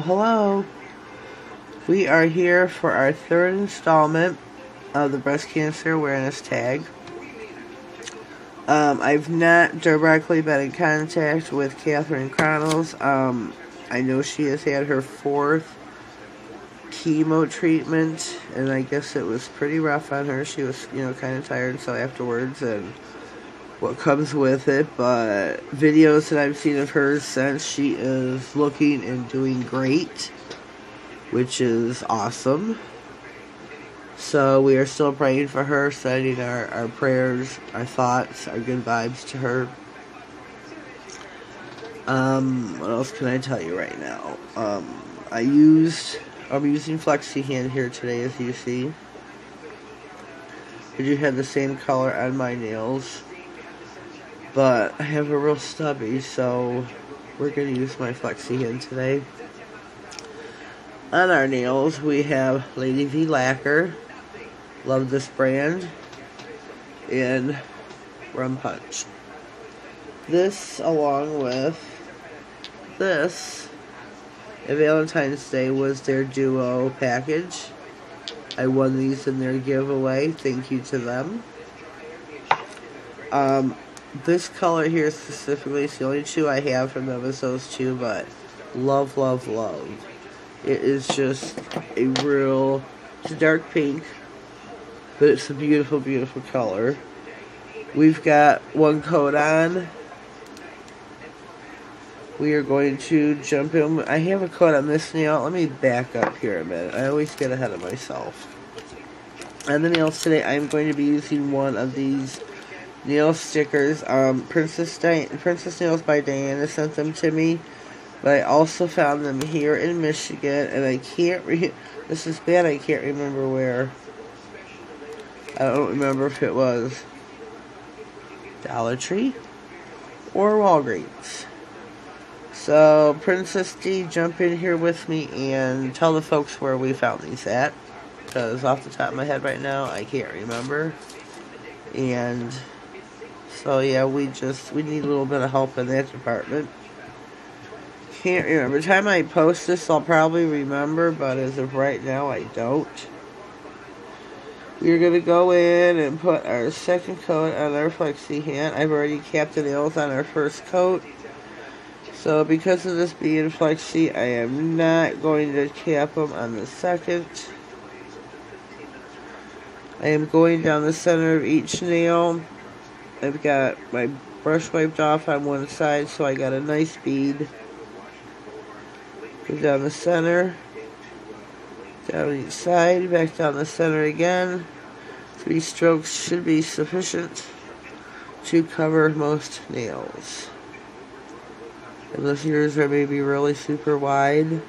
Hello, hello. We are here for our third installment of the breast cancer awareness tag. I've not directly been in contact with Catherine Cronalls. I know she has had her fourth chemo treatment, and I guess it was pretty rough on her. She was, kind of tired, so afterwards, and what comes with it, but videos that I've seen of hers since, she is looking and doing great, which is awesome. So we are still praying for her, sending our prayers, our thoughts, our good vibes to her. What else can I tell you right now? I'm using Flexi Hand here today, as you see. I do have the same color on my nails, but I have a real stubby, so we're going to use my Flexi Hand today. On our nails, we have Lady V Lacquer. Love this brand. And Rum Punch. This, along with this, at Valentine's Day, was their duo package. I won these in their giveaway. Thank you to them. This color here specifically is the only two I have from them, is those two, but love, love, love. It is just it's a dark pink, but it's a beautiful, beautiful color. We've got one coat on. We are going to jump in. I have a coat on this nail. Let me back up here a minute. I always get ahead of myself. On the nails today, I'm going to be using one of these nail stickers. Princess Nails by Diana sent them to me. But I also found them here in Michigan, and I can't this is bad, I can't remember where. I don't remember if it was Dollar Tree or Walgreens. So, Princess D, jump in here with me and tell the folks where we found these at. Because off the top of my head right now, I can't remember. And so, yeah, we need a little bit of help in that department. Can't remember. By the time I post this, I'll probably remember, but as of right now, I don't. We're going to go in and put our second coat on our Flexi Hand. I've already capped the nails on our first coat. So because of this being Flexi, I am not going to cap them on the second. I am going down the center of each nail. I've got my brush wiped off on one side, so I got a nice bead. Go down the center, down each side, back down the center again. 3 strokes should be sufficient to cover most nails. Unless yours are maybe really super wide.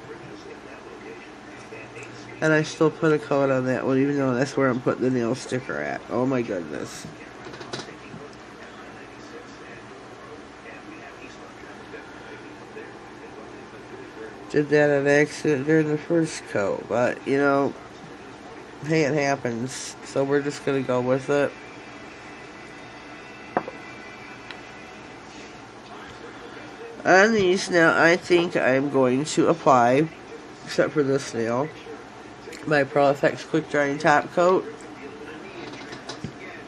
And I still put a coat on that one, even though that's where I'm putting the nail sticker at. Oh my goodness. Did that on accident during the first coat, but hey, it happens, so we're just gonna go with it. On these now, I think I'm going to apply, except for this nail, my Pro Effects Quick Drying Top Coat,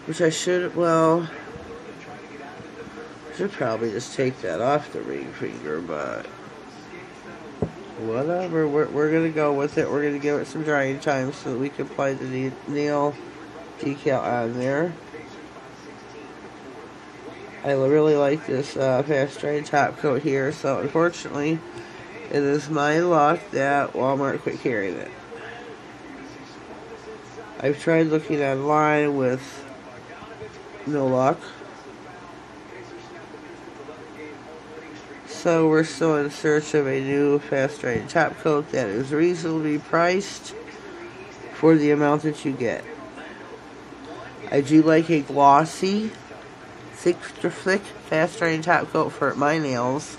which I should probably just take that off the ring finger, but whatever, we're going to go with it. We're going to give it some drying time so that we can apply the nail decal on there. I really like this fast drying top coat here, so unfortunately, it is my luck that Walmart quit carrying it. I've tried looking online with no luck. So we're still in search of a new fast drying top coat that is reasonably priced for the amount that you get. I do like a glossy, thick fast drying top coat for my nails,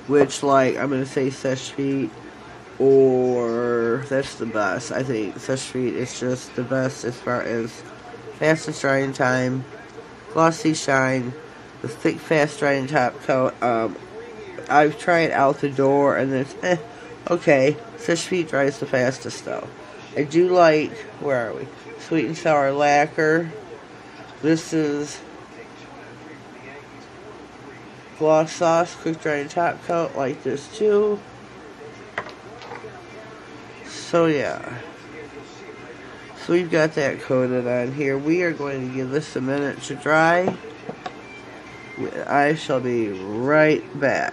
which, like, I'm going to say Seche Vite, or that's the best. I think Seche Vite is just the best as far as fastest drying time, glossy shine, the thick fast drying top coat. I've tried out the door, and it's okay. Fish feet dries the fastest though. I do like, where are we? Sweet and sour lacquer. This is gloss sauce, quick dry and top coat, like this too. So yeah. So we've got that coated on here. We are going to give this a minute to dry. I shall be right back.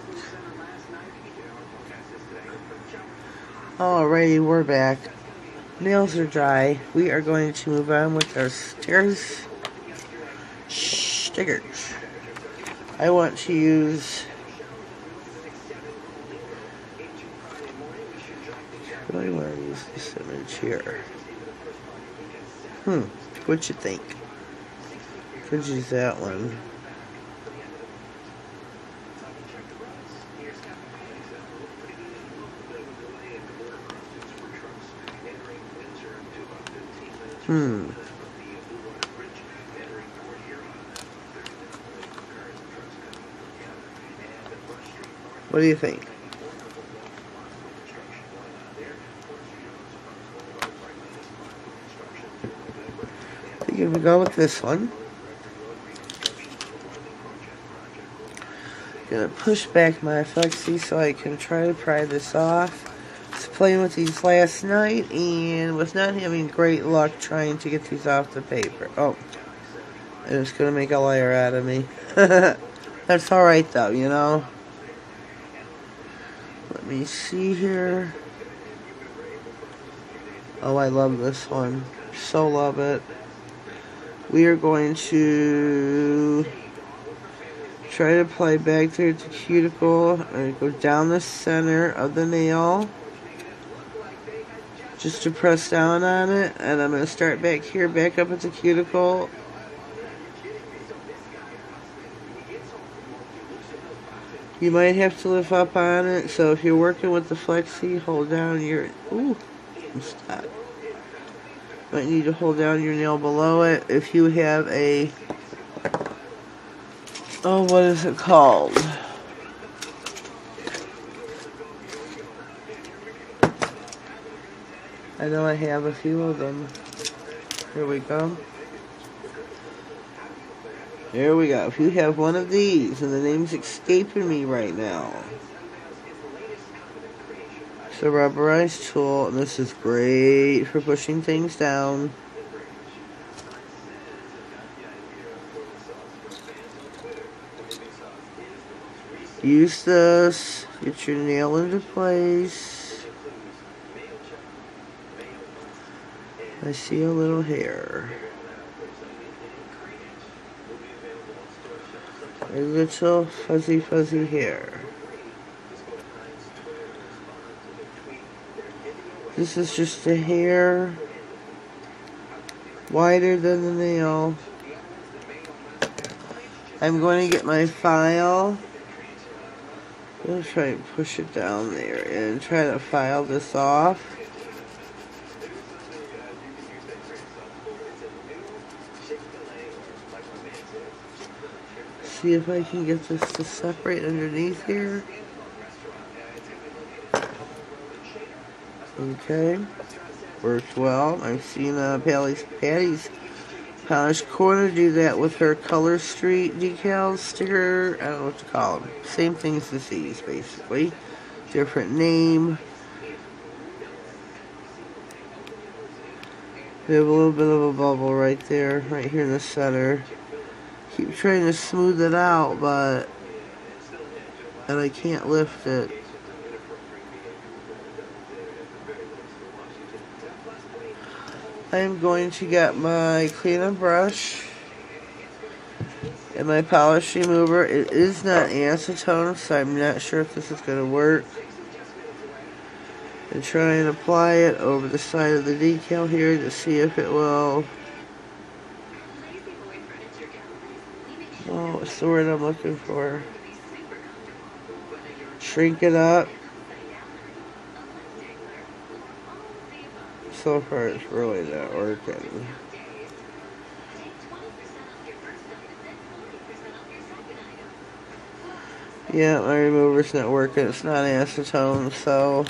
Alrighty, we're back. Nails are dry. We are going to move on with our stickers. I want to use... What do I want to use this image here? What you think? Could use that one. What do you think? I think if we go with this one, gonna push back my flexi so I can try to pry this off. I was playing with these last night and was not having great luck trying to get these off the paper. Oh, and it's gonna make a liar out of me. That's alright though, you know. Let me see here. Oh, I love this one. So love it. We are going to try to apply back there to the cuticle. I'm going to go down the center of the nail. Just to press down on it. And I'm going to start back here, back up at the cuticle. You might have to lift up on it. So if you're working with the flexi, hold down your... Ooh, stop. Might need to hold down your nail below it. If you have a... Oh, what is it called? I know I have a few of them. Here we go. There we go. If you have one of these, and the name's escaping me right now. It's a rubberized tool, and this is great for pushing things down. Use this, get your nail into place. I see a little hair. A little fuzzy hair. This is just a hair wider than the nail. I'm going to get my file. I'm going to try and push it down there and try to file this off. See if I can get this to separate underneath here. Okay, worked well. I've seen Patty's Polished Corner do that with her Color Street decals, sticker, I don't know what to call them. Same things as these, basically. Different name. We have a little bit of a bubble right there, right here in the center. Keep trying to smooth it out, and I can't lift it. I'm going to get my cleanup brush and my polish remover. It is not acetone, so I'm not sure if this is going to work. And try and apply it over the side of the decal here to see if it will. Oh, what's the word I'm looking for? Shrink it up. So far it's really not working. Yeah, my remover's not working. It's not acetone, so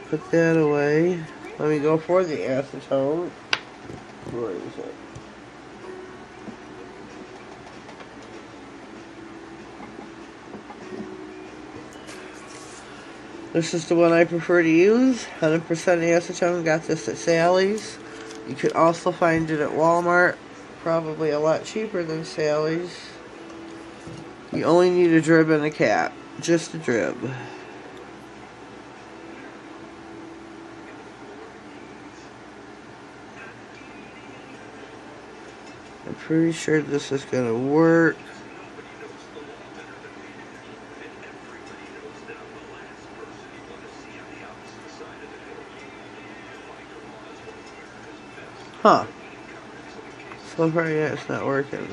put that away. Let me go for the acetone. Where is it? This is the one I prefer to use. 100% acetone. Got this at Sally's. You could also find it at Walmart. Probably a lot cheaper than Sally's. You only need a drib and a cap. Just a drib. I'm pretty sure this is going to work. Huh. So far, yeah, it's not working.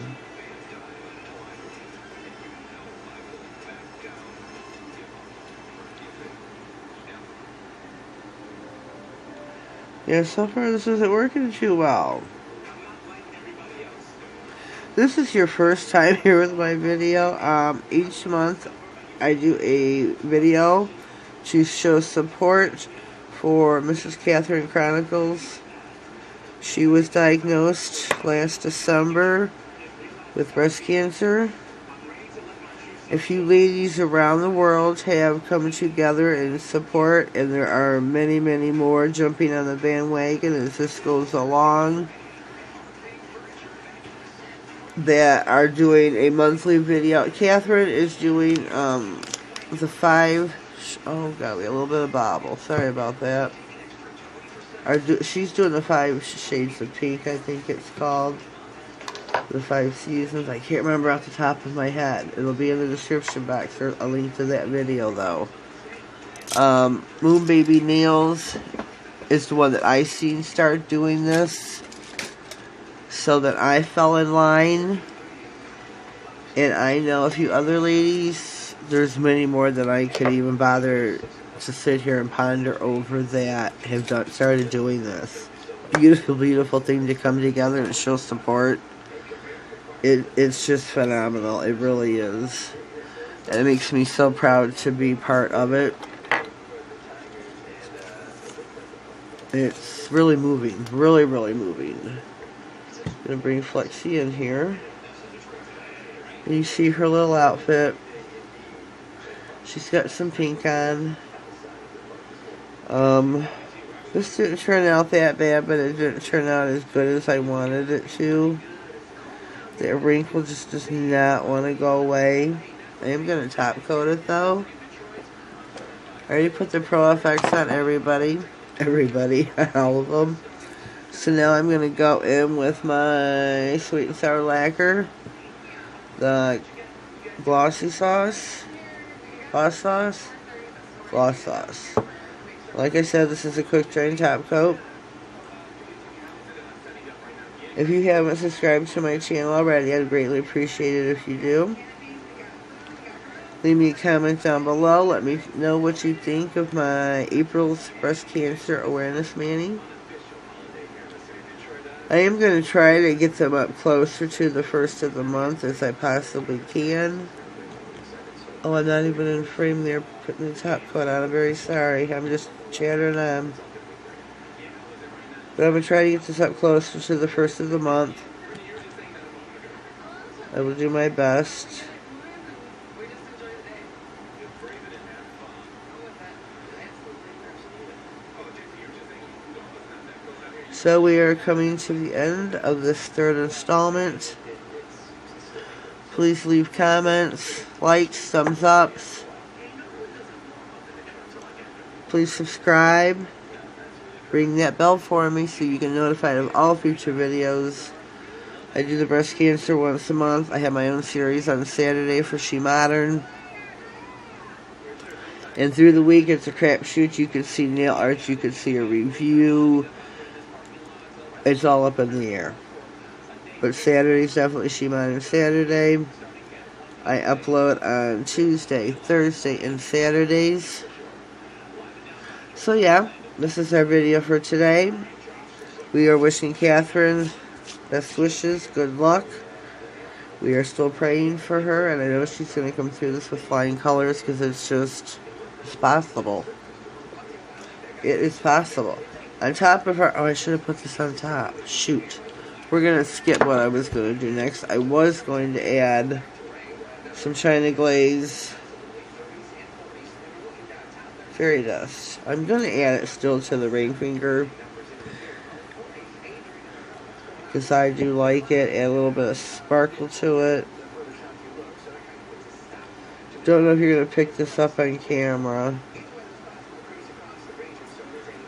Yeah, so far this isn't working too well. This is your first time here with my video. Each month I do a video to show support for Mrs. Catherine Chronicles. She was diagnosed last December with breast cancer. A few ladies around the world have come together in support, and there are many, many more jumping on the bandwagon as this goes along that are doing a monthly video. Catherine is doing the 5... Oh, got me a little bit of bobble. Sorry about that. She's doing the 5 shades of pink, I think it's called. The 5 seasons. I can't remember off the top of my head. It'll be in the description box. There's a link to that video, though. Moon Baby Nails is the one that I seen start doing this, so that I fell in line. And I know a few other ladies. There's many more than I could even bother to sit here and ponder over that have started doing this. Beautiful, beautiful thing to come together and show support. It's just phenomenal. It really is. And it makes me so proud to be part of it. It's really moving. Really, really moving. I'm going to bring Flexi in here. And you see her little outfit. She's got some pink on. This didn't turn out that bad, but it didn't turn out as good as I wanted it to. That wrinkle just does not want to go away. I am going to top coat it though. I already put the Pro Effects on everybody. Everybody, all of them. So now I'm going to go in with my sweet and sour lacquer. The glossy sauce. Gloss sauce. Gloss sauce. Like I said, this is a quick drying top coat. If you haven't subscribed to my channel already, I'd greatly appreciate it if you do. Leave me a comment down below. Let me know what you think of my April's Breast Cancer Awareness Mani. I am going to try to get them up closer to the first of the month as I possibly can. Oh, I'm not even in frame there putting the top coat on. I'm very sorry. I'm just chattering on. But I'm going to try to get this up closer to the first of the month. I will do my best. So we are coming to the end of this third installment. Please leave comments, likes, thumbs ups. Please subscribe. Ring that bell for me so you get notified of all future videos. I do the breast cancer once a month. I have my own series on Saturday for She Modern. And through the week it's a crapshoot. You can see nail art, you can see a review. It's all up in the air. But Saturday's definitely She Modern Saturday. I upload on Tuesday, Thursday, and Saturdays. So yeah. This is our video for today. We are wishing Catherine best wishes, good luck. We are still praying for her, and I know she's going to come through this with flying colors because it's possible. It is possible. On top of her, oh, I should have put this on top. Shoot. We're going to skip what I was going to do next. I was going to add some China Glaze fairy dust. I'm going to add it still to the ring finger because I do like it. Add a little bit of sparkle to it. Don't know if you're going to pick this up on camera.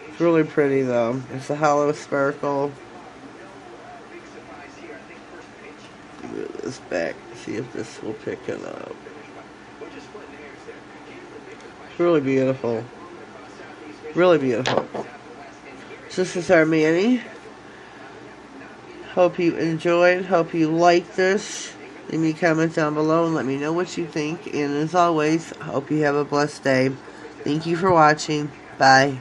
It's really pretty though. It's a hollow sparkle. Move this back. See if this will pick it up. It's really beautiful. Really beautiful. So this is our Manny. Hope you enjoyed. Hope you liked this. Leave me a comment down below and let me know what you think. And as always, I hope you have a blessed day. Thank you for watching. Bye.